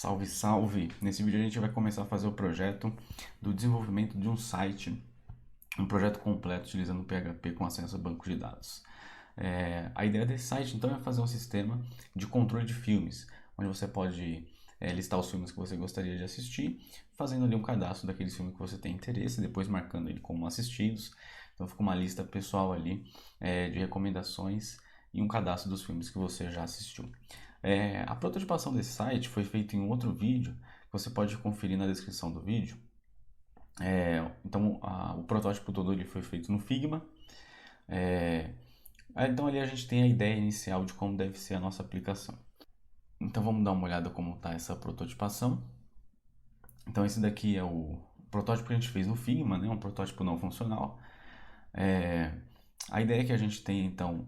Salve, salve! Nesse vídeo a gente vai começar a fazer o projeto do desenvolvimento de um site, um projeto completo utilizando o PHP com acesso a banco de dados. A ideia desse site então é fazer um sistema de controle de filmes, onde você pode listar os filmes que você gostaria de assistir, fazendo ali um cadastro daqueles filmes que você tem interesse, depois marcando ele como assistidos. Então fica uma lista pessoal ali de recomendações e um cadastro dos filmes que você já assistiu. A prototipação desse site foi feita em um outro vídeo, que você pode conferir na descrição do vídeo. O protótipo todo ele foi feito no Figma. Então ali a gente tem a ideia inicial de como deve ser a nossa aplicação. Então vamos dar uma olhada como está essa prototipação. Então esse daqui é o protótipo que a gente fez no Figma, né? Um protótipo não funcional. A ideia é que a gente tenha então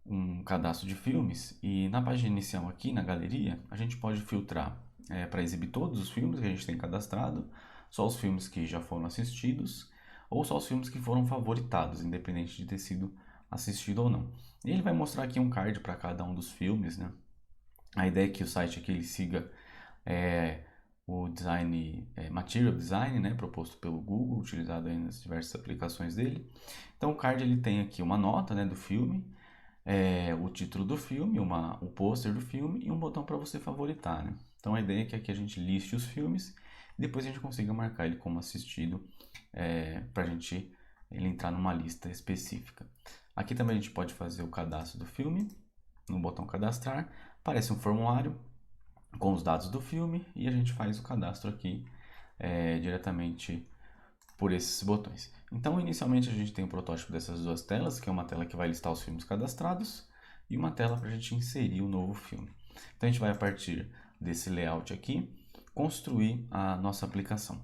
um cadastro de filmes e na página inicial aqui, na galeria, a gente pode filtrar para exibir todos os filmes que a gente tem cadastrado, só os filmes que já foram assistidos ou só os filmes que foram favoritados, independente de ter sido assistido ou não. E ele vai mostrar aqui um card para cada um dos filmes, né? A ideia é que o site aqui ele siga o design, material design, né, proposto pelo Google, utilizado aí nas diversas aplicações dele. Então o card ele tem aqui uma nota, né, do filme, o título do filme, o pôster do filme e um botão para você favoritar, né? Então a ideia é que aqui a gente liste os filmes e depois a gente consiga marcar ele como assistido para ele entrar numa lista específica. Aqui também a gente pode fazer o cadastro do filme no botão cadastrar, aparece um formulário com os dados do filme e a gente faz o cadastro aqui diretamente por esses botões. Então, inicialmente a gente tem o protótipo dessas duas telas, que é uma tela que vai listar os filmes cadastrados e uma tela para a gente inserir o novo filme. Então, a gente vai, a partir desse layout aqui, construir a nossa aplicação.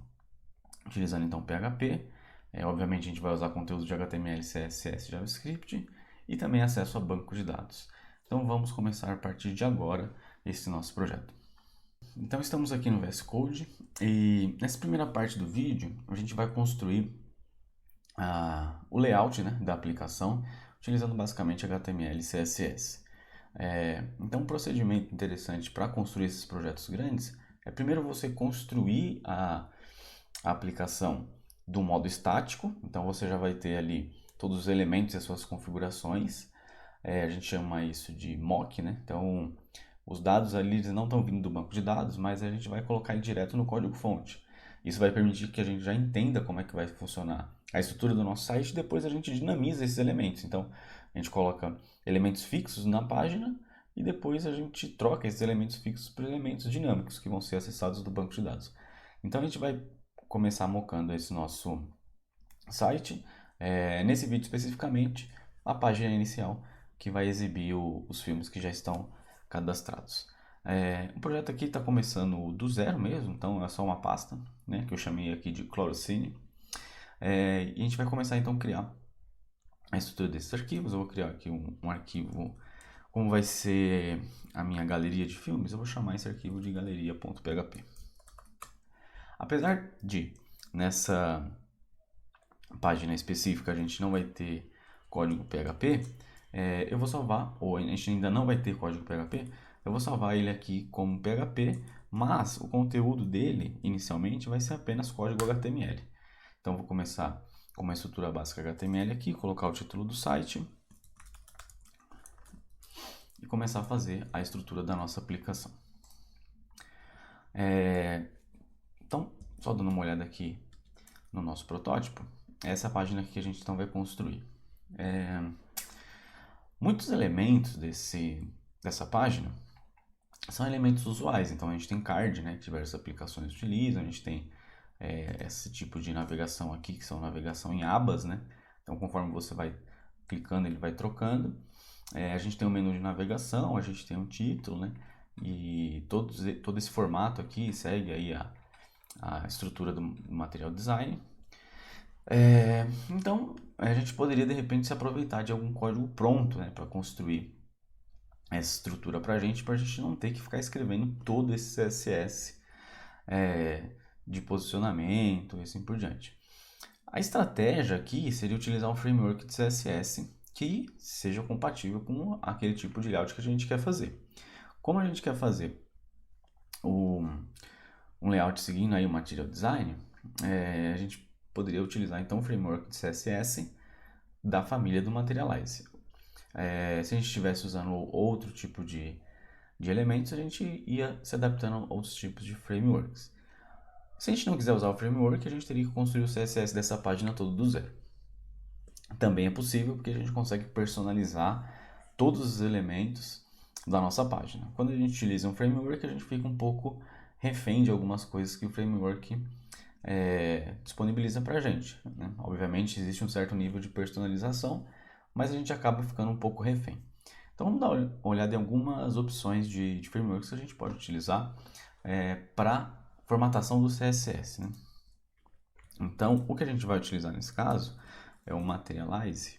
Utilizando então PHP, obviamente a gente vai usar conteúdo de HTML, CSS, JavaScript e também acesso a banco de dados. Então, vamos começar a partir de agora esse nosso projeto. Então estamos aqui no VS Code e nessa primeira parte do vídeo a gente vai construir o layout, né, da aplicação utilizando basicamente HTML e CSS. Então um procedimento interessante para construir esses projetos grandes é primeiro você construir a aplicação do modo estático, então você já vai ter ali todos os elementos e as suas configurações. A gente chama isso de mock, né? Então os dados ali eles não estão vindo do banco de dados, mas a gente vai colocar ele direto no código-fonte. Isso vai permitir que a gente já entenda como é que vai funcionar a estrutura do nosso site e depois a gente dinamiza esses elementos. Então, a gente coloca elementos fixos na página e depois a gente troca esses elementos fixos por elementos dinâmicos que vão ser acessados do banco de dados. Então, a gente vai começar mocando esse nosso site. Nesse vídeo especificamente, a página inicial que vai exibir os filmes que já estão cadastrados. O projeto aqui está começando do zero mesmo, então é só uma pasta, né, que eu chamei aqui de Chlorocine. E a gente vai começar então a criar a estrutura desses arquivos. Eu vou criar aqui um arquivo, como vai ser a minha galeria de filmes, eu vou chamar esse arquivo de galeria.php. Apesar de nessa página específica a gente não vai ter código PHP, eu vou salvar, ou a gente ainda não vai ter código PHP, eu vou salvar ele aqui como PHP, mas o conteúdo dele inicialmente vai ser apenas código HTML. Então vou começar com uma estrutura básica HTML aqui, colocar o título do site e começar a fazer a estrutura da nossa aplicação. Então, só dando uma olhada aqui no nosso protótipo, essa é a página que a gente então vai construir. Muitos elementos dessa página são elementos usuais, então a gente tem card, né, que diversas aplicações utilizam, a gente tem esse tipo de navegação aqui, que são navegação em abas, né, então conforme você vai clicando ele vai trocando. A gente tem um menu de navegação, a gente tem um título, né, e todo esse formato aqui segue aí a estrutura do material design. Então, a gente poderia de repente se aproveitar de algum código pronto, né, para construir essa estrutura para a gente não ter que ficar escrevendo todo esse CSS de posicionamento e assim por diante. A estratégia aqui seria utilizar um framework de CSS que seja compatível com aquele tipo de layout que a gente quer fazer. Como a gente quer fazer o, um layout seguindo aí o Material Design, a gente poderia utilizar então o framework de CSS da família do Materialize. Se a gente estivesse usando outro tipo de elementos, a gente ia se adaptando a outros tipos de frameworks. Se a gente não quiser usar o framework, a gente teria que construir o CSS dessa página todo do zero. Também é possível porque a gente consegue personalizar todos os elementos da nossa página. Quando a gente utiliza um framework, a gente fica um pouco refém de algumas coisas que o framework disponibiliza para a gente, né? Obviamente existe um certo nível de personalização, mas a gente acaba ficando um pouco refém. Então vamos dar uma olhada em algumas opções de frameworks que a gente pode utilizar para formatação do CSS, né? Então o que a gente vai utilizar nesse caso é o Materialize.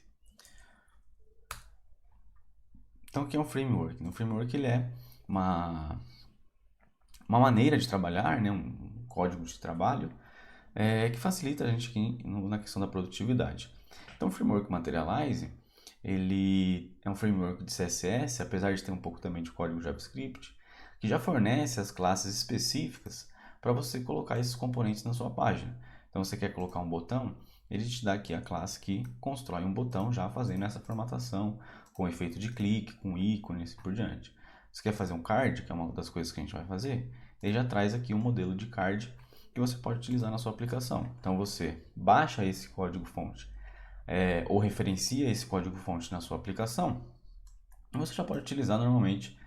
Então aqui é um framework. O framework ele é uma maneira de trabalhar, né? Um código de trabalho que facilita a gente aqui na questão da produtividade. Então o framework Materialize ele é um framework de CSS, apesar de ter um pouco também de código JavaScript, que já fornece as classes específicas para você colocar esses componentes na sua página. Então você quer colocar um botão, ele te dá aqui a classe que constrói um botão já fazendo essa formatação, com efeito de clique, com ícone e assim por diante. Você quer fazer um card, que é uma das coisas que a gente vai fazer, ele já traz aqui um modelo de card que você pode utilizar na sua aplicação. Então você baixa esse código-fonte ou referencia esse código-fonte na sua aplicação, você já pode utilizar normalmente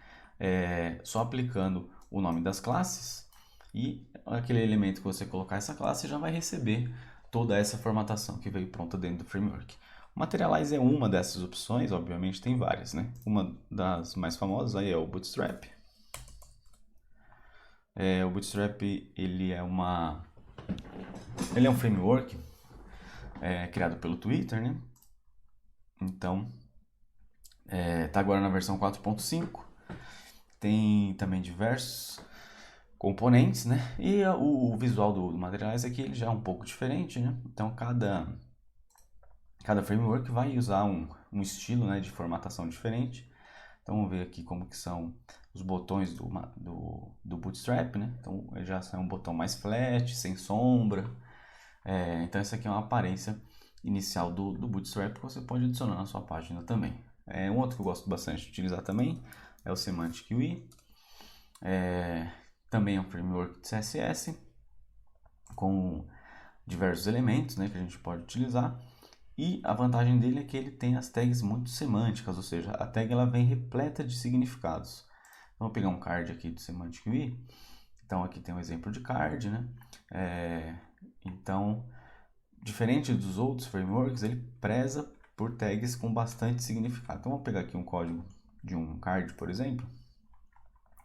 só aplicando o nome das classes e aquele elemento que você colocar essa classe já vai receber toda essa formatação que veio pronta dentro do framework. O Materialize é uma dessas opções, obviamente tem várias, né? Uma das mais famosas aí é o Bootstrap. O Bootstrap ele é um framework criado pelo Twitter, né? Então está agora na versão 4.5. Tem também diversos componentes, né? E o visual do Materialize aqui ele já é um pouco diferente, né? Então cada framework vai usar um estilo, né, de formatação diferente. Então vamos ver aqui como que são os botões do Bootstrap, né? Então ele já é um botão mais flat, sem sombra. Então essa aqui é uma aparência inicial do Bootstrap que você pode adicionar na sua página também. Um outro que eu gosto bastante de utilizar também é o Semantic UI. Também é um framework de CSS com diversos elementos, né, que a gente pode utilizar. E a vantagem dele é que ele tem as tags muito semânticas, ou seja, a tag ela vem repleta de significados. Então, vou pegar um card aqui do Semantic UI. Então aqui tem um exemplo de card, né? Então, diferente dos outros frameworks, ele preza por tags com bastante significado. Então vamos pegar aqui um código de um card, por exemplo,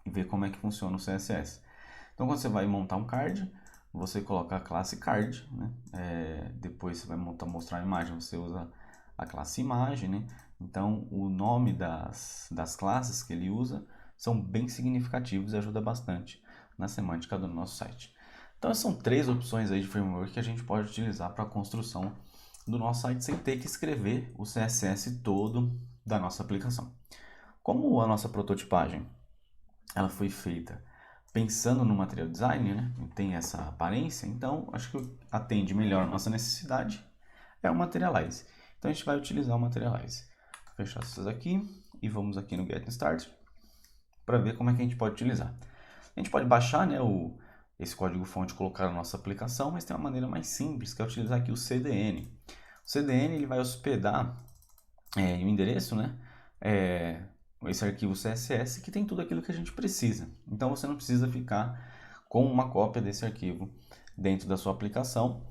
e ver como é que funciona o CSS. Então quando você vai montar um card, você coloca a classe card, né? Depois você vai mostrar a imagem, você usa a classe imagem, né? Então o nome das classes que ele usa são bem significativos e ajuda bastante na semântica do nosso site. Então são três opções aí de framework que a gente pode utilizar para a construção do nosso site sem ter que escrever o CSS todo da nossa aplicação. Como a nossa prototipagem ela foi feita pensando no material design, né? Tem essa aparência, então acho que atende melhor a nossa necessidade é o Materialize. Então a gente vai utilizar o Materialize. Vou fechar essas aqui e vamos aqui no Get Started para ver como é que a gente pode utilizar. A gente pode baixar, né, esse código-fonte e colocar na nossa aplicação, mas tem uma maneira mais simples, que é utilizar aqui o CDN. O CDN ele vai hospedar o endereço, né, esse arquivo CSS que tem tudo aquilo que a gente precisa. Então você não precisa ficar com uma cópia desse arquivo dentro da sua aplicação,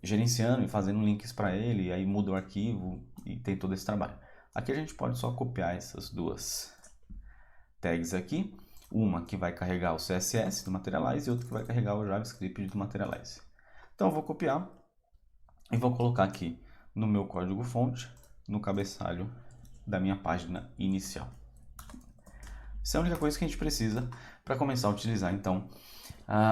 gerenciando e fazendo links para ele, e aí muda o arquivo e tem todo esse trabalho. Aqui a gente pode só copiar essas duas tags aqui, uma que vai carregar o CSS do Materialize e outra que vai carregar o JavaScript do Materialize. Então eu vou copiar e vou colocar aqui no meu código-fonte, no cabeçalho da minha página inicial. Essa é a única coisa que a gente precisa para começar a utilizar então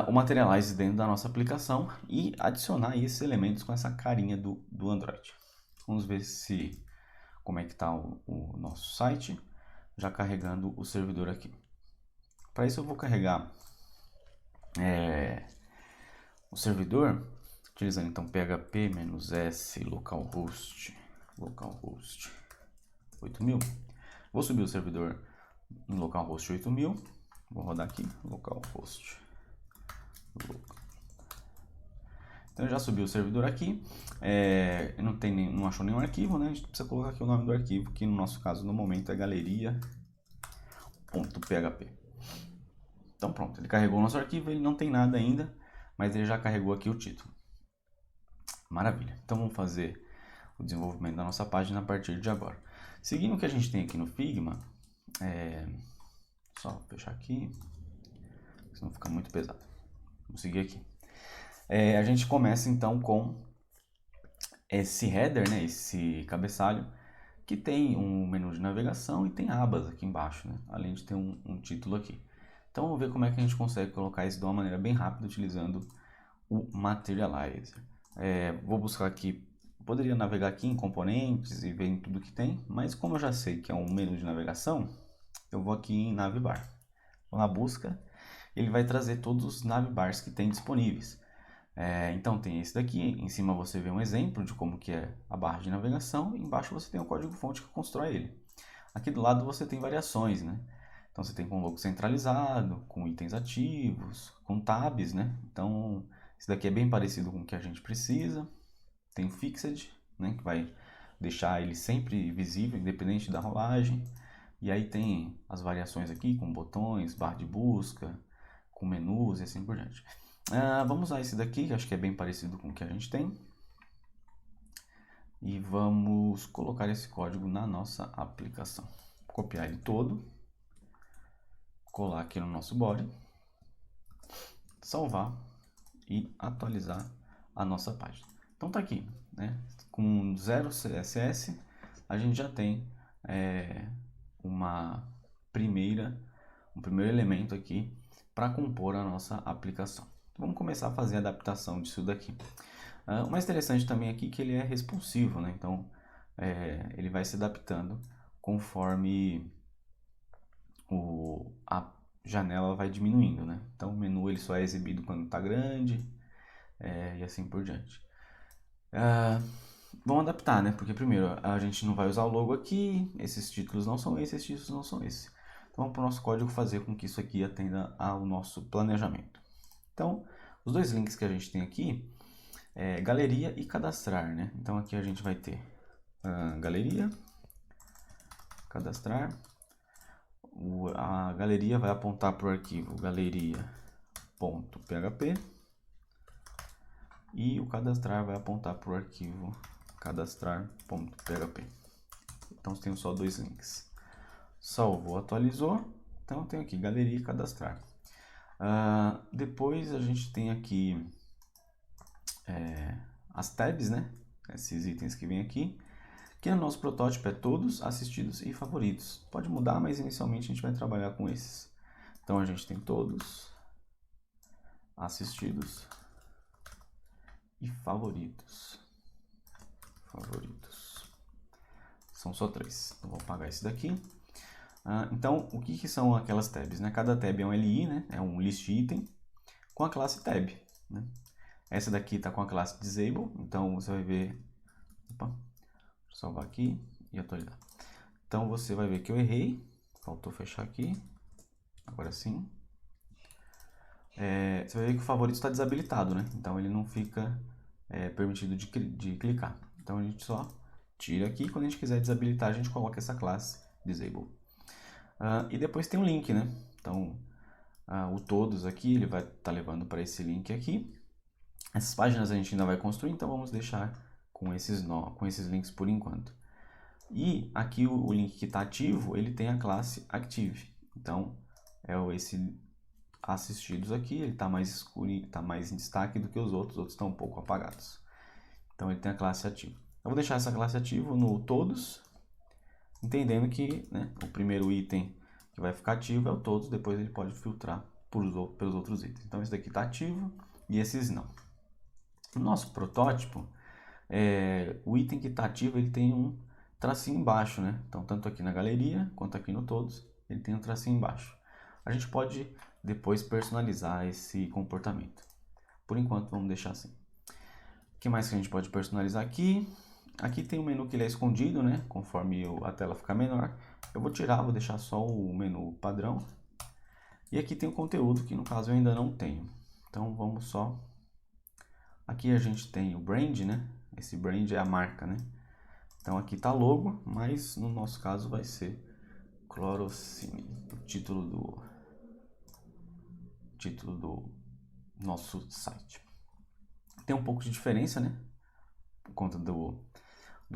o Materialize dentro da nossa aplicação e adicionar esses elementos com essa carinha do Android. Vamos ver como é que está o nosso site, já carregando o servidor aqui. Para isso eu vou carregar o servidor, utilizando então php-s localhost 8000. Vou subir o servidor em localhost 8000. Vou rodar aqui, localhost. Então já subiu o servidor aqui. Não achou nenhum arquivo, né? A gente precisa colocar aqui o nome do arquivo, que no nosso caso no momento é galeria.php. Então pronto, ele carregou o nosso arquivo, ele não tem nada ainda, mas ele já carregou aqui o título. Maravilha. Então vamos fazer o desenvolvimento da nossa página a partir de agora. Seguindo o que a gente tem aqui no Figma, só fechar aqui, senão fica muito pesado. Vamos seguir aqui. A gente começa então com esse header, né, esse cabeçalho, que tem um menu de navegação e tem abas aqui embaixo, né, além de ter um título aqui. Então vamos ver como é que a gente consegue colocar isso de uma maneira bem rápida utilizando o Materializer. Vou buscar aqui, poderia navegar aqui em componentes e ver em tudo que tem, mas como eu já sei que é um menu de navegação, eu vou aqui em Navbar. Vou na busca, ele vai trazer todos os navbars que tem disponíveis. Então tem esse daqui, em cima você vê um exemplo de como que é a barra de navegação, e embaixo você tem o código-fonte que constrói ele. Aqui do lado você tem variações, né? Então você tem com logo centralizado, com itens ativos, com tabs, né? Então esse daqui é bem parecido com o que a gente precisa. Tem o fixed, né? Que vai deixar ele sempre visível, independente da rolagem. E aí tem as variações aqui com botões, barra de busca, com menus e assim por diante. Vamos usar esse daqui, que acho que é bem parecido com o que a gente tem. E vamos colocar esse código na nossa aplicação. Copiar ele todo. Colar aqui no nosso body. Salvar e atualizar a nossa página. Então tá aqui, né? Com 0 CSS, a gente já tem um primeiro elemento aqui para compor a nossa aplicação. Vamos começar a fazer a adaptação disso daqui. O mais interessante também aqui é que ele é responsivo, né? Então ele vai se adaptando conforme a janela vai diminuindo, né? Então o menu ele só é exibido quando está grande e assim por diante. Vamos adaptar, né? Porque primeiro a gente não vai usar o logo aqui, esses títulos não são esses não são esses. Então vamos para o nosso código fazer com que isso aqui atenda ao nosso planejamento. Então os dois links que a gente tem aqui é galeria e cadastrar, né? Então aqui a gente vai ter galeria, cadastrar. A galeria vai apontar para o arquivo galeria.php e o cadastrar vai apontar para o arquivo cadastrar.php. Então tenho só dois links. Salvou, atualizou. Então tenho aqui galeria e cadastrar. Depois a gente tem aqui as tabs, né? Esses itens que vem aqui. Que no nosso protótipo é todos, assistidos e favoritos. Pode mudar, mas inicialmente a gente vai trabalhar com esses. Então a gente tem todos, assistidos e favoritos. São só 3. Então vou apagar esse daqui. Então o que são aquelas tabs, né? Cada tab é um LI, né? É um list item com a classe tab, né? Essa daqui está com a classe disable, então você vai ver... Opa. Salvar aqui e atualizar. Então você vai ver que eu errei, faltou fechar aqui, agora sim. Você vai ver que o favorito está desabilitado, né? Então ele não fica permitido de clicar. Então a gente só tira aqui, quando a gente quiser desabilitar a gente coloca essa classe disable. E depois tem um link, né? Então o todos aqui ele vai estar levando para esse link aqui. Essas páginas a gente ainda vai construir, então vamos deixar com esses links por enquanto. E aqui o link que está ativo, ele tem a classe active. Então, esse assistidos aqui, ele está mais escuro, está mais em destaque do que os outros estão um pouco apagados. Então, ele tem a classe ativa. Eu vou deixar essa classe ativa no todos, entendendo que, né, o primeiro item que vai ficar ativo é o todos, depois ele pode filtrar pelos outros itens. Então, esse daqui está ativo e esses não. No nosso protótipo, o item que está ativo ele tem um tracinho embaixo, né? Então tanto aqui na galeria quanto aqui no todos ele tem um tracinho embaixo. A gente pode depois personalizar esse comportamento. Por enquanto, vamos deixar assim. O que mais que a gente pode personalizar aqui? Aqui tem um menu que ele é escondido, né? Conforme a tela ficar menor. Eu vou tirar, vou deixar só o menu padrão. E aqui tem o conteúdo, que no caso eu ainda não tenho. Então vamos só... Aqui a gente tem o brand, né? Esse brand é a marca, né? Então aqui tá logo, mas no nosso caso vai ser Clorocine, o título do nosso site. Tem um pouco de diferença, né? Por conta do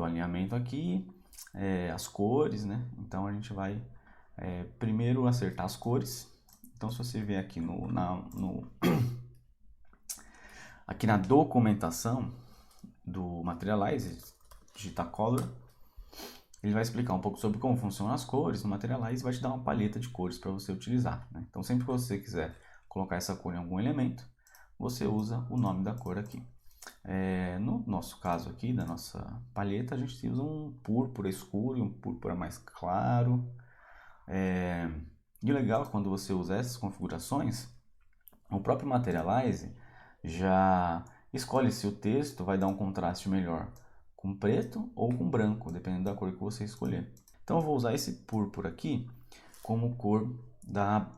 alinhamento aqui, as cores, né? Então a gente vai primeiro acertar as cores. Então se você vier aqui aqui na documentação do Materialize, digitar Color, ele vai explicar um pouco sobre como funcionam as cores no Materialize e vai te dar uma paleta de cores para você utilizar, né? Então sempre que você quiser colocar essa cor em algum elemento, você usa o nome da cor aqui. No nosso caso aqui, da nossa paleta, a gente usa um púrpura escuro e um púrpura mais claro. E o legal é quando você usa essas configurações, o próprio Materialize já escolhe se o texto vai dar um contraste melhor com preto ou com branco, dependendo da cor que você escolher. Então eu vou usar esse púrpura aqui como cor da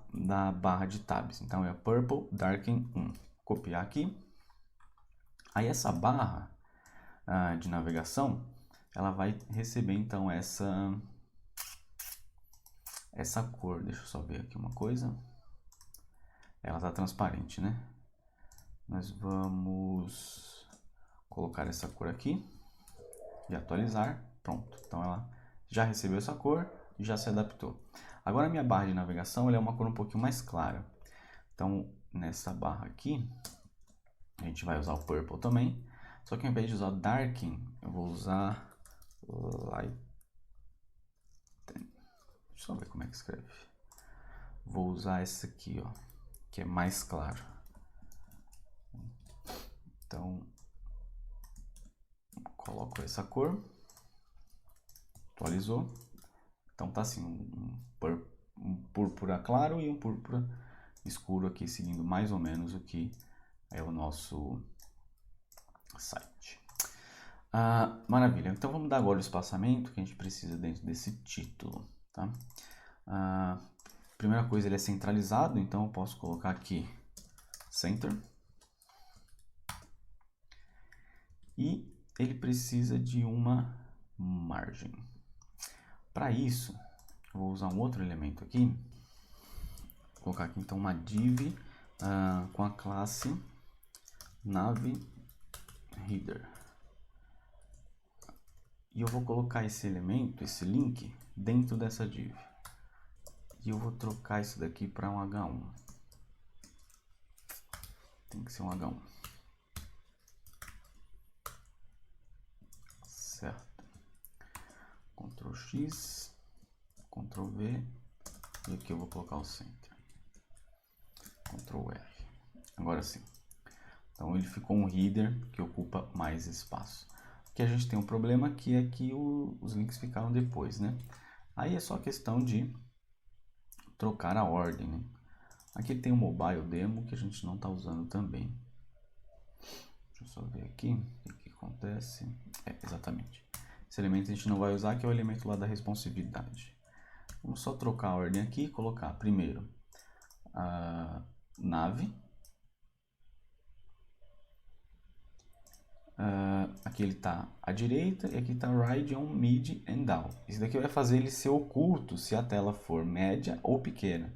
barra de tabs. Então é Purple Darken 1. Copiar aqui. Aí essa barra de navegação, ela vai receber então essa cor. Deixa eu só ver aqui uma coisa. Ela está transparente, né? Nós vamos colocar essa cor aqui e atualizar. Pronto. Então ela já recebeu essa cor e já se adaptou. Agora a minha barra de navegação ela é uma cor um pouquinho mais clara. Então nessa barra aqui a gente vai usar o Purple também. Só que ao invés de usar Darken, eu vou usar Lighten. Deixa eu ver como é que escreve. Vou usar esse aqui, ó, que é mais claro. Então, coloco essa cor. Atualizou. Então tá assim, um púrpura claro e um púrpura escuro aqui, seguindo mais ou menos o que é o nosso site. Maravilha, então vamos dar agora o espaçamento que a gente precisa dentro desse título, tá? Primeira coisa, ele é centralizado, então eu posso colocar aqui Center. E ele precisa de uma margem. Para isso, eu vou usar um outro elemento aqui. Vou colocar aqui então uma div com a classe navReader. E eu vou colocar esse elemento, esse link, dentro dessa div. E eu vou trocar isso daqui para um H1. Tem que ser um H1. Certo. Ctrl X, Ctrl V. E aqui eu vou colocar o center. Ctrl R. Agora sim. Então ele ficou um header que ocupa mais espaço. Aqui a gente tem um problema que é que os links ficaram depois, né? Aí é só questão de trocar a ordem, né? Aqui tem o mobile demo que a gente não está usando também. Deixa eu só ver aqui o que acontece. Exatamente. Esse elemento a gente não vai usar, que é o elemento lá da responsividade. Vamos só trocar a ordem aqui e colocar primeiro a nave. Aqui ele está à direita e aqui está right, on, mid and down. Isso daqui vai fazer ele ser oculto se a tela for média ou pequena.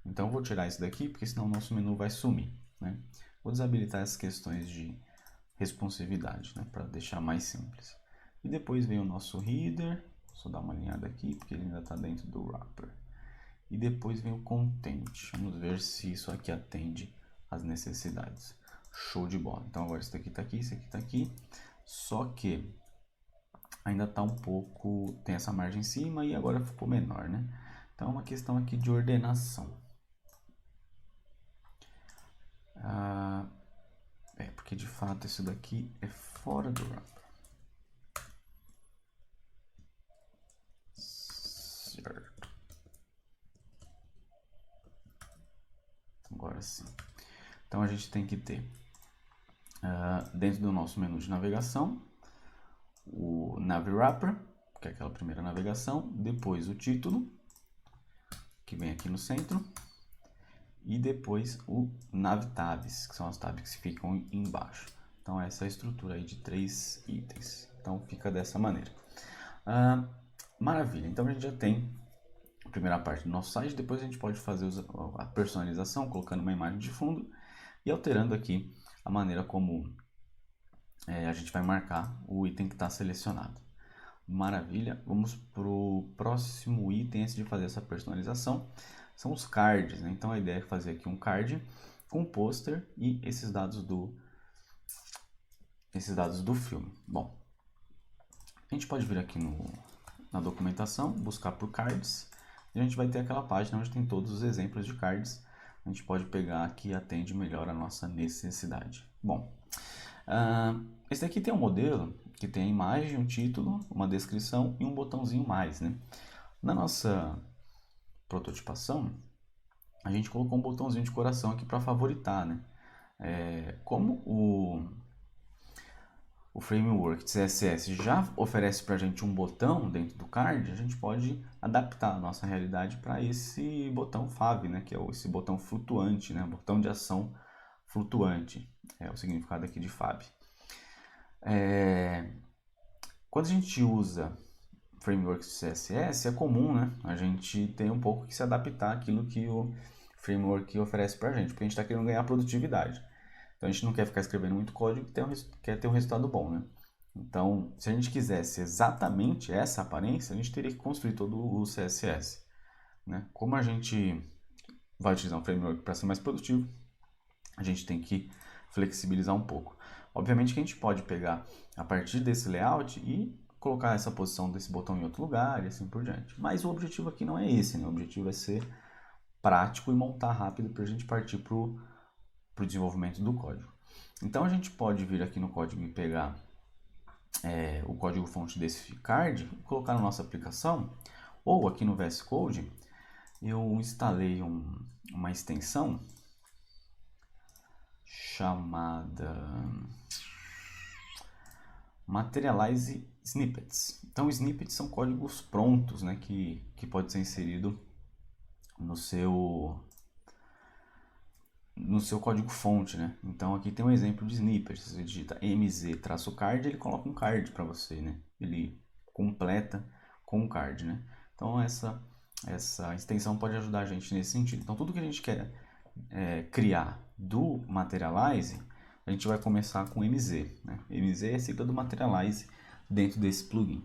Então eu vou tirar isso daqui porque senão o nosso menu vai sumir, né? Vou desabilitar essas questões de responsividade, né, para deixar mais simples. E depois vem o nosso header. Só dar uma alinhada aqui porque ele ainda está dentro do wrapper. E depois vem o content. Vamos ver se isso aqui atende às necessidades. Show de bola. Então agora isso aqui está aqui, isso aqui está aqui. Só que ainda está um pouco... Tem essa margem em cima e agora ficou menor, né? Então é uma questão aqui de ordenação. Porque de fato isso daqui é fora do wrapper. Certo. privacy. Então a gente tem que ter dentro do nosso menu de navegação o Nav Wrapper, que é aquela primeira navegação, depois o título, que vem aqui no centro, e depois o Nav Tabs, que são as tabs que ficam embaixo. Então essa é a estrutura aí de 3 itens. Então fica dessa maneira. Maravilha, então a gente já tem a primeira parte do nosso site, depois a gente pode fazer a personalização, colocando uma imagem de fundo e alterando aqui a maneira como a gente vai marcar o item que está selecionado. Maravilha, vamos para o próximo item antes de fazer essa personalização, são os cards, né? Então a ideia é fazer aqui um card com pôster e esses dados do filme. Bom, a gente pode vir aqui na documentação, buscar por cards, e a gente vai ter aquela página onde tem todos os exemplos de cards. A gente pode pegar aqui e atende melhor a nossa necessidade. Bom, esse daqui tem um modelo que tem a imagem, um título, uma descrição e um botãozinho mais, né? Na nossa prototipação, a gente colocou um botãozinho de coração aqui para favoritar, né? Como o framework de CSS já oferece para a gente um botão dentro do card, a gente pode adaptar a nossa realidade para esse botão Fav, né? Que é esse botão flutuante, né? Botão de ação flutuante, é o significado aqui de Fav. Quando a gente usa frameworks de CSS, é comum, né? A gente tem um pouco que se adaptar àquilo que o framework oferece para a gente, porque a gente está querendo ganhar produtividade. Então a gente não quer ficar escrevendo muito código, quer ter um resultado bom, né? Então, se a gente quisesse exatamente essa aparência, a gente teria que construir todo o CSS, né? Como a gente vai utilizar um framework para ser mais produtivo, a gente tem que flexibilizar um pouco. Obviamente que a gente pode pegar a partir desse layout e colocar essa posição desse botão em outro lugar e assim por diante. Mas o objetivo aqui não é esse, né? O objetivo é ser prático e montar rápido para a gente partir para o desenvolvimento do código. Então a gente pode vir aqui no código e pegar o código fonte desse card e colocar na nossa aplicação, ou aqui no VS Code eu instalei uma extensão chamada Materialize Snippets. Então snippets são códigos prontos, né, que pode ser inserido no seu código fonte, né? Então aqui tem um exemplo de snippet. Você digita mz-card, ele coloca um card para você, né? Ele completa com um card, né? Então essa extensão pode ajudar a gente nesse sentido. Então tudo que a gente quer criar do Materialize, a gente vai começar com MZ, né? MZ é a sigla do Materialize dentro desse plugin.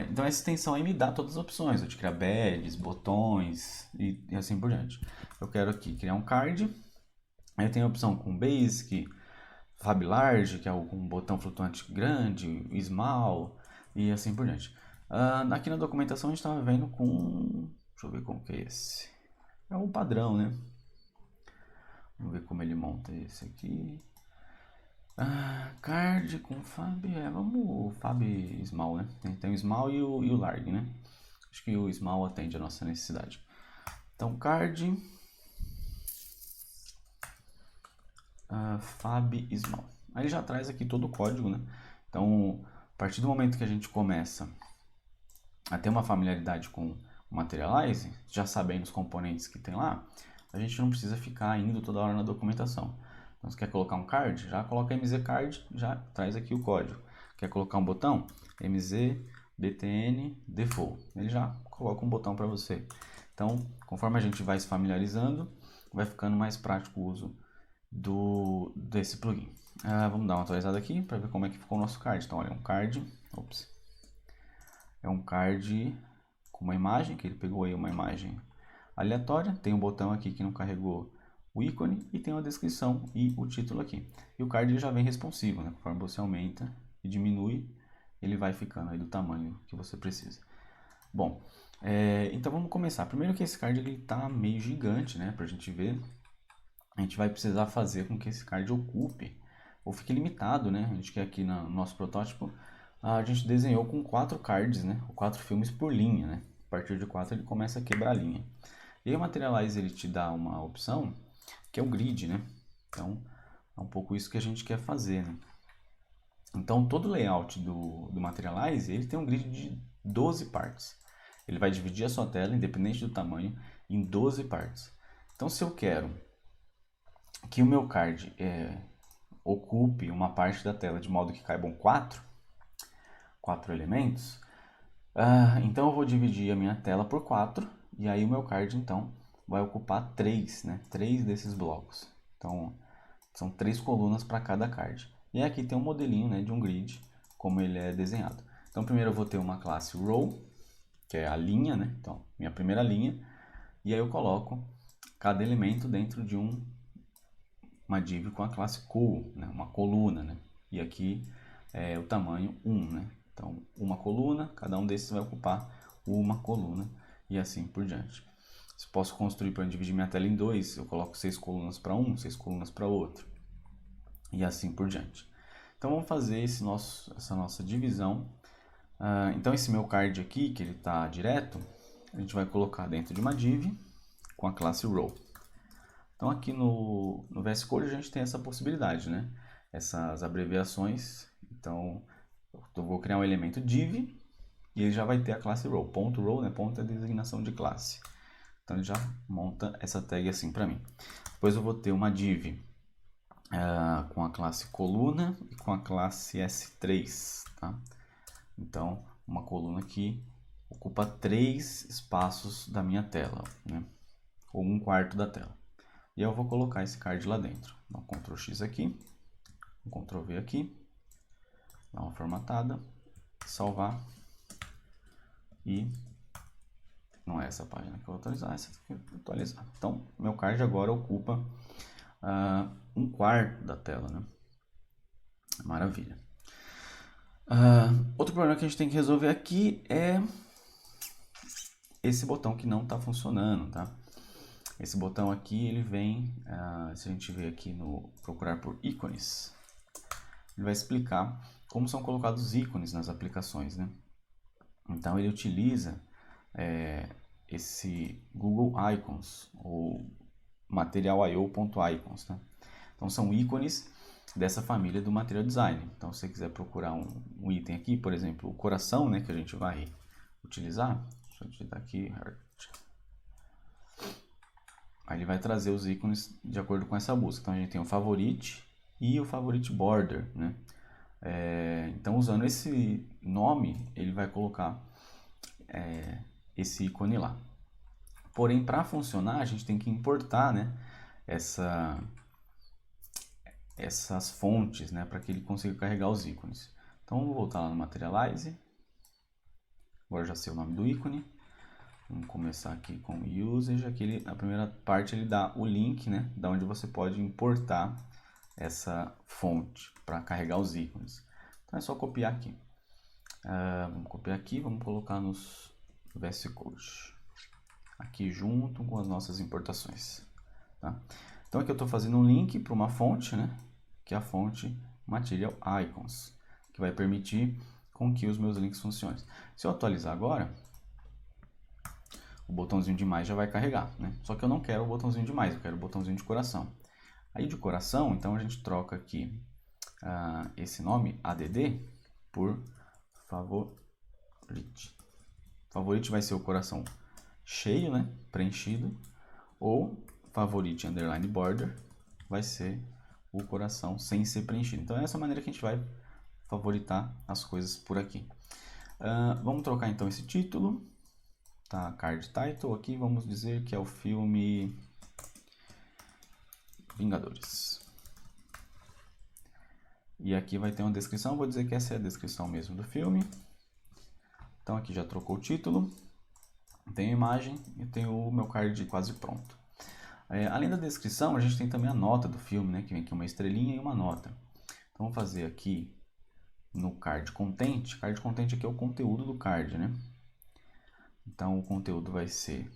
Então essa extensão aí me dá todas as opções, eu te criar badges, botões e assim por diante. Eu quero aqui criar um card, aí eu tenho a opção com Basic, Fab Large, que é um botão flutuante grande, Small e assim por diante. Aqui na documentação a gente estava vendo com, deixa eu ver como que é esse, é o padrão, né? Vamos ver como ele monta esse aqui. Card com Fab, vamos o Fab Small, né? Tem o Small e o Large, né? Acho que o Small atende a nossa necessidade. Então, Card Fab Small. Aí ele já traz aqui todo o código, né? Então, a partir do momento que a gente começa a ter uma familiaridade com o Materialize, já sabendo os componentes que tem lá, a gente não precisa ficar indo toda hora na documentação. Então, se quer colocar um card, já coloca mzcard, já traz aqui o código. Quer colocar um botão? mzbtn default. Ele já coloca um botão para você. Então, conforme a gente vai se familiarizando, vai ficando mais prático o uso desse plugin. Vamos dar uma atualizada aqui para ver como é que ficou o nosso card. Então, olha, um card, é um card com uma imagem, que ele pegou aí uma imagem aleatória, tem um botão aqui que não carregou o ícone e tem uma descrição e o título aqui. E o card ele já vem responsivo, né? Conforme você aumenta e diminui, ele vai ficando aí do tamanho que você precisa. Bom, então vamos começar. Primeiro que esse card ele tá meio gigante, né? Pra gente ver, a gente vai precisar fazer com que esse card ocupe ou fique limitado, né? A gente quer aqui no nosso protótipo, a gente desenhou com 4 cards, né? 4 filmes por linha, né? A partir de 4 ele começa a quebrar a linha. E aí o Materialize ele te dá uma opção que é o grid, né? Então, é um pouco isso que a gente quer fazer, né? Então, todo o layout do Materialize, ele tem um grid de 12 partes. Ele vai dividir a sua tela, independente do tamanho, em 12 partes. Então, se eu quero que o meu card ocupe uma parte da tela de modo que caibam quatro elementos, então eu vou dividir a minha tela por 4 e aí o meu card então vai ocupar 3, né? 3 desses blocos. Então são 3 colunas para cada card. E aqui tem um modelinho, né, de um grid, como ele é desenhado. Então primeiro eu vou ter uma classe row, que é a linha, né? Então minha primeira linha, e aí eu coloco cada elemento dentro de uma div com a classe col, né? Uma coluna, né? E aqui é o tamanho 1, né? Então, uma coluna, cada um desses vai ocupar uma coluna e assim por diante. Se posso construir para dividir minha tela em dois, eu coloco 6 colunas para um, 6 colunas para outro e assim por diante. Então, vamos fazer essa nossa divisão. Então, esse meu card aqui, que ele está direto, a gente vai colocar dentro de uma div com a classe row. Então aqui no VS Code a gente tem essa possibilidade, né? Essas abreviações. Então eu vou criar um elemento div e ele já vai ter a classe row. Ponto .row, né? Ponto é a designação de classe. Então ele já monta essa tag assim para mim. Depois eu vou ter uma div com a classe coluna e com a classe S3, tá? Então uma coluna que ocupa 3 espaços da minha tela, né? Ou 1/4 da tela. E eu vou colocar esse card lá dentro. Dá um Ctrl X aqui, um Ctrl V aqui, dá uma formatada, salvar e não é essa página que eu vou atualizar, essa aqui eu vou atualizar. Então, meu card agora ocupa 1/4 da tela, né? Maravilha. Outro problema que a gente tem que resolver aqui é esse botão que não está funcionando, tá? Esse botão aqui, ele vem, se a gente ver aqui no procurar por ícones, ele vai explicar como são colocados ícones nas aplicações, né? Então ele utiliza esse Google Icons ou material.io.icons, tá? Então são ícones dessa família do Material Design. Então se você quiser procurar um item aqui, por exemplo, o coração, né, que a gente vai utilizar, deixa eu digitar aqui, Heart. Aí ele vai trazer os ícones de acordo com essa busca. Então a gente tem o favorite e o favorite border, né? Então usando esse nome, ele vai colocar esse ícone lá. Porém, para funcionar, a gente tem que importar, né, essas fontes, né, para que ele consiga carregar os ícones. Então vamos voltar lá no Materialize. Agora já sei o nome do ícone. Vamos começar aqui com o Usage. Aqui na primeira parte ele dá o link, né, da onde você pode importar essa fonte para carregar os ícones. Então é só copiar aqui. Vamos copiar aqui, vamos colocar nos VS Code. Aqui junto com as nossas importações. Tá? Então aqui eu estou fazendo um link para uma fonte, né, que é a fonte Material Icons, que vai permitir com que os meus links funcionem. Se eu atualizar agora, o botãozinho de mais já vai carregar, né? Só que eu não quero o botãozinho de mais, eu quero o botãozinho de coração. Aí de coração, então a gente troca aqui esse nome, ADD, por favorite. Favorite vai ser o coração cheio, né? Preenchido. Ou favorite underline border vai ser o coração sem ser preenchido. Então é essa maneira que a gente vai favoritar as coisas por aqui. Vamos trocar então esse título. Tá, card title aqui, vamos dizer que é o filme Vingadores. E aqui vai ter uma descrição, vou dizer que essa é a descrição mesmo do filme. Então aqui já trocou o título, tem a imagem e tem o meu card quase pronto. Além da descrição, a gente tem também a nota do filme, né, que vem aqui uma estrelinha e uma nota. Então vamos fazer aqui no card content. Card content aqui é o conteúdo do card, né? Então o conteúdo vai ser...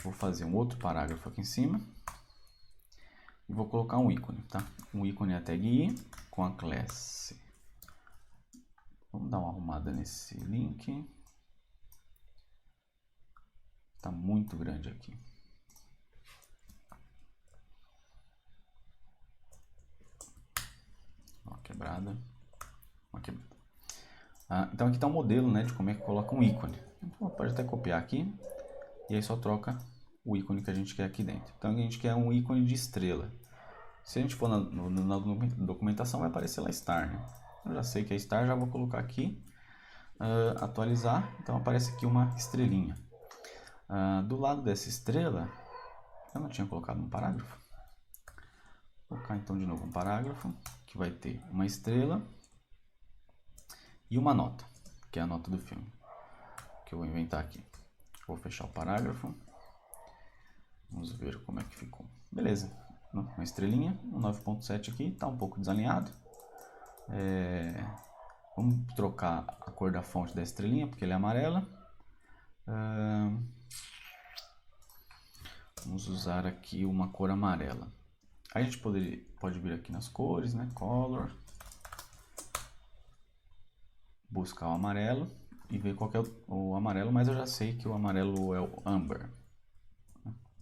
Vou fazer um outro parágrafo aqui em cima. E vou colocar um ícone, tá? Um ícone é a tag i com a classe. Vamos dar uma arrumada nesse link. Tá muito grande aqui. quebrada. Uma quebrada. Então aqui está um modelo, né, de como é que coloca um ícone. Então, pode até copiar aqui. E aí só troca o ícone que a gente quer aqui dentro. Então a gente quer um ícone de estrela. Se a gente for na documentação, vai aparecer lá Star, né? Eu já sei que é Star, já vou colocar aqui, atualizar. Então aparece aqui uma estrelinha. Do lado dessa estrela, eu não tinha colocado um parágrafo. Vou colocar então de novo um parágrafo, que vai ter uma estrela e uma nota, que é a nota do filme, que eu vou inventar aqui. Vou fechar o parágrafo. Vamos ver como é que ficou. Beleza, uma estrelinha, um 9.7 aqui, está um pouco desalinhado. Vamos trocar a cor da fonte da estrelinha, porque ele é amarela. Vamos usar aqui uma cor amarela. Aí a gente pode vir aqui nas cores, né? Color. Buscar o amarelo e ver qual que é o amarelo, mas eu já sei que o amarelo é o Amber.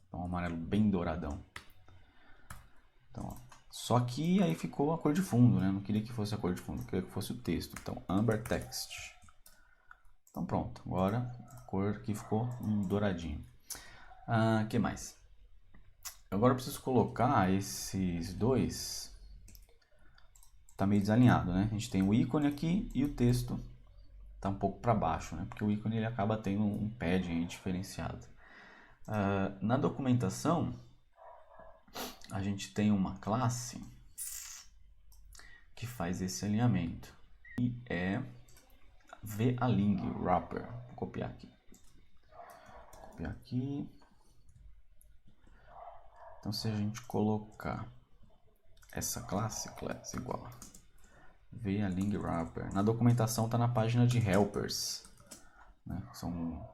Então, um amarelo bem douradão. Então, ó. Só que aí ficou a cor de fundo, né? Eu não queria que fosse a cor de fundo, eu queria que fosse o texto. Então, Amber Text. Então, pronto. Agora, a cor que ficou um douradinho. Que mais? Agora eu preciso colocar esses dois. Tá meio desalinhado, né? A gente tem o ícone aqui e o texto tá um pouco para baixo, né? Porque o ícone ele acaba tendo um padding diferenciado. Na documentação, a gente tem uma classe que faz esse alinhamento e é VAling Wrapper. Vou copiar aqui. Copiar aqui. Então, se a gente colocar essa classe igual VAling Wrapper, na documentação está na página de helpers, né? São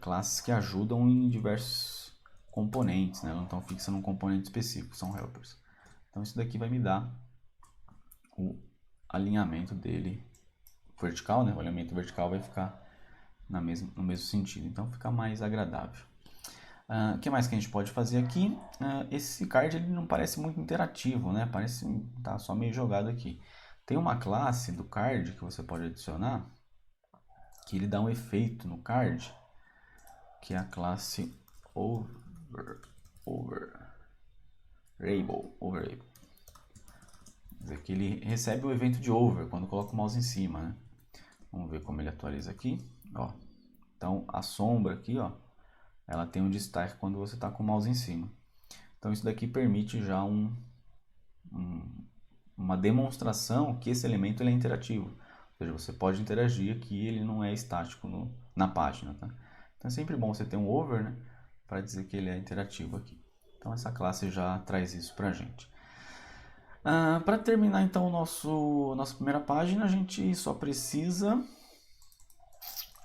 classes que ajudam em diversos componentes, né? Elas não estão fixas num componente específico, são helpers. Então isso daqui vai me dar o alinhamento dele vertical, né? O alinhamento vertical vai ficar no mesmo sentido, então fica mais agradável. O que mais que a gente pode fazer aqui? Esse card ele não parece muito interativo, né? Parece tá só meio jogado aqui. Tem uma classe do card que você pode adicionar que ele dá um efeito no card, que é a classe Overable. Quer dizer que ele recebe o evento de over quando coloca o mouse em cima, né? Vamos ver como ele atualiza aqui. Ó. Então a sombra aqui, ó, ela tem um destaque quando você está com o mouse em cima. Então isso daqui permite já uma demonstração que esse elemento ele é interativo. Ou seja, você pode interagir aqui, ele não é estático na página. Tá? Então é sempre bom você ter um over, né, para dizer que ele é interativo aqui. Então essa classe já traz isso para a gente. Para terminar então nossa primeira página, a gente só precisa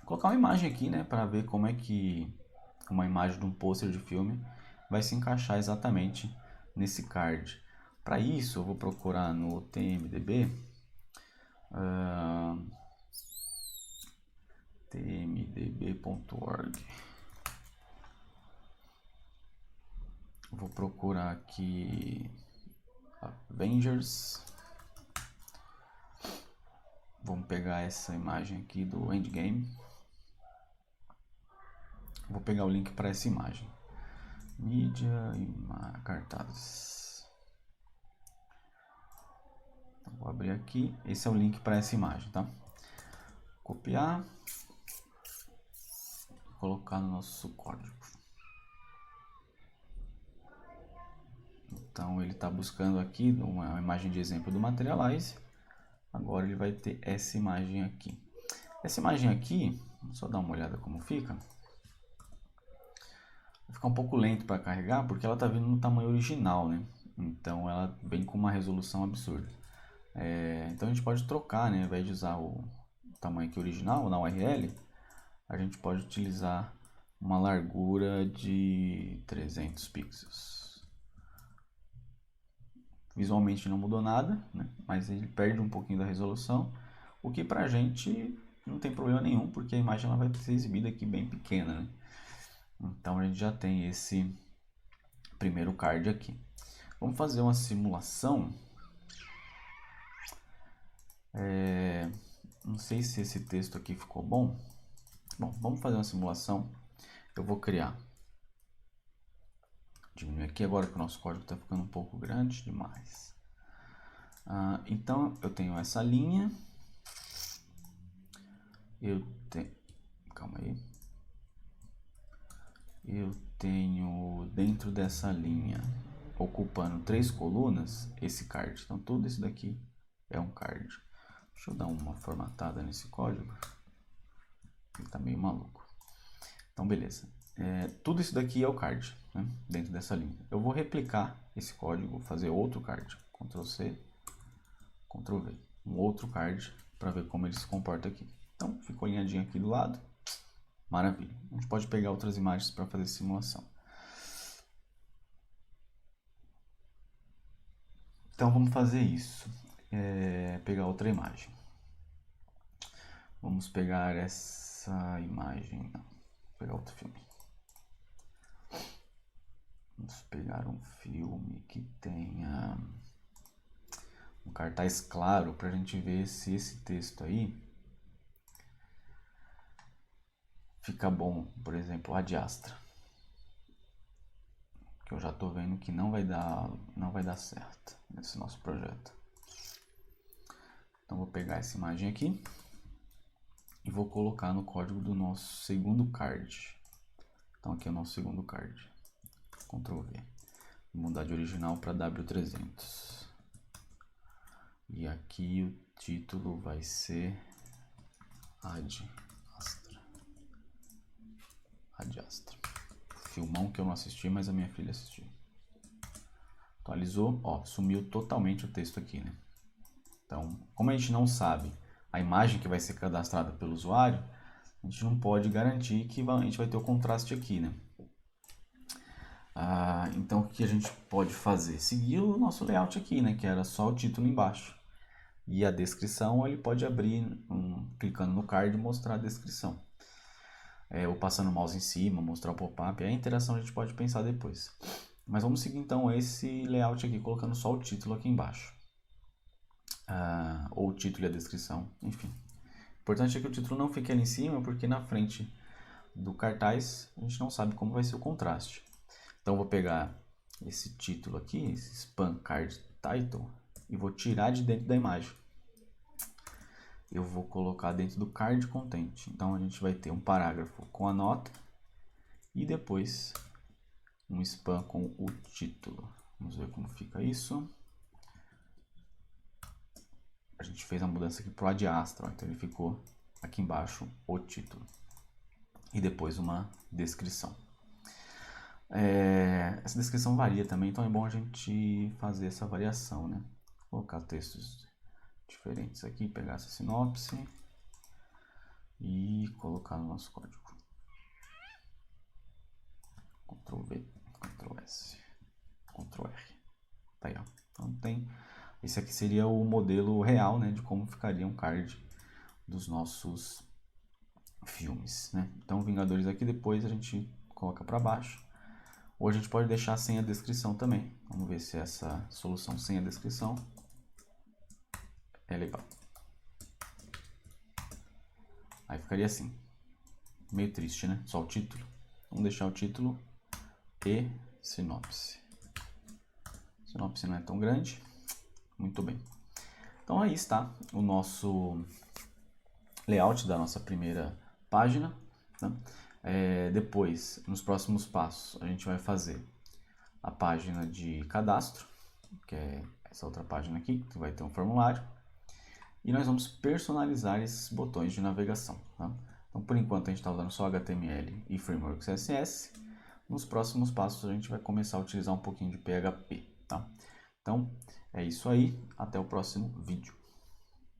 colocar uma imagem aqui, né, para ver como é que uma imagem de um pôster de filme vai se encaixar exatamente nesse card. Para isso, eu vou procurar no TMDB, tmdb.org. Vou procurar aqui Avengers. Vamos pegar essa imagem aqui do Endgame. Vou pegar o link para essa imagem. Mídia e cartazes. Então, vou abrir aqui. Esse é o link para essa imagem, tá? Copiar. Colocar no nosso código. Então ele está buscando aqui uma imagem de exemplo do Materialize. Agora ele vai ter essa imagem aqui. Essa imagem aqui, vamos só dar uma olhada como fica. Vai ficar um pouco lento para carregar porque ela está vindo no tamanho original, né? Então ela vem com uma resolução absurda. Então a gente pode trocar, né? Ao invés de usar o tamanho aqui original na URL, a gente pode utilizar uma largura de 300 pixels. Visualmente não mudou nada, né? Mas ele perde um pouquinho da resolução, o que pra gente não tem problema nenhum, porque a imagem ela vai ser exibida aqui bem pequena, né? Então a gente já tem esse primeiro card aqui. Vamos fazer uma simulação Não sei se esse texto aqui ficou bom. Bom, vamos fazer uma simulação. Eu vou criar. Diminuir aqui agora que o nosso código está ficando um pouco grande demais. Então, eu tenho essa linha. Calma aí. Eu tenho dentro dessa linha, ocupando 3 colunas, esse card. Então, tudo isso daqui é um card. Deixa eu dar uma formatada nesse código. Ele tá meio maluco. Então, beleza. Tudo isso daqui é o card, né, dentro dessa linha. Eu vou replicar esse código, vou fazer outro card. Ctrl C, Ctrl V. Um outro card para ver como ele se comporta aqui. Então, ficou alinhadinho aqui do lado. Maravilha. A gente pode pegar outras imagens para fazer simulação. Então, vamos fazer isso. Pegar outra imagem. Vamos pegar essa imagem. Não, vou pegar outro filme. Vamos pegar um filme que tenha um cartaz claro para a gente ver se esse texto aí fica bom. Por exemplo, Ad Astra, que eu já estou vendo que não vai dar certo nesse nosso projeto. Então vou pegar essa imagem aqui e vou colocar no código do nosso segundo card. Então aqui é o nosso segundo card. Ctrl V. Vou mudar de original para W300. E aqui o título vai ser Ad Astra. Ad Astra. Filmão que eu não assisti, mas a minha filha assistiu. Atualizou, ó, sumiu totalmente o texto aqui, né? Então, como a gente não sabe a imagem que vai ser cadastrada pelo usuário, a gente não pode garantir que a gente vai ter o contraste aqui, né? Então, o que a gente pode fazer? Seguir o nosso layout aqui, né? Que era só o título embaixo. E a descrição, ele pode abrir, clicando no card e mostrar a descrição. Ou passando o mouse em cima, mostrar o pop-up. A interação a gente pode pensar depois. Mas vamos seguir então esse layout aqui, colocando só o título aqui embaixo. Ou o título e a descrição, enfim. O importante é que o título não fique ali em cima, porque na frente do cartaz a gente não sabe como vai ser o contraste. Então eu vou pegar esse título aqui, esse Span Card Title, e vou tirar de dentro da imagem. Eu vou colocar dentro do Card Content. Então a gente vai ter um parágrafo com a nota e depois um span com o título. Vamos ver como fica isso. A gente fez a mudança aqui para o Ad Astra, então ele ficou aqui embaixo o título. E depois uma descrição. Essa descrição varia também, então é bom a gente fazer essa variação, né? Vou colocar textos diferentes aqui, pegar essa sinopse e colocar no nosso código. Ctrl V, Ctrl S, Ctrl R. Tá aí, ó. Então esse aqui seria o modelo real, né, de como ficaria um card dos nossos filmes, né? Então Vingadores aqui depois a gente coloca para baixo. Ou a gente pode deixar sem a descrição também. Vamos ver se essa solução sem a descrição é legal. Aí ficaria assim. Meio triste, né? Só o título. Vamos deixar o título e sinopse. Sinopse não é tão grande. Muito bem. Então aí está o nosso layout da nossa primeira página, né? Depois, nos próximos passos, a gente vai fazer a página de cadastro, que é essa outra página aqui, que vai ter um formulário. E nós vamos personalizar esses botões de navegação. Tá? Então, por enquanto, a gente está usando só HTML e Framework CSS. Nos próximos passos, a gente vai começar a utilizar um pouquinho de PHP. Tá? Então, é isso aí. Até o próximo vídeo.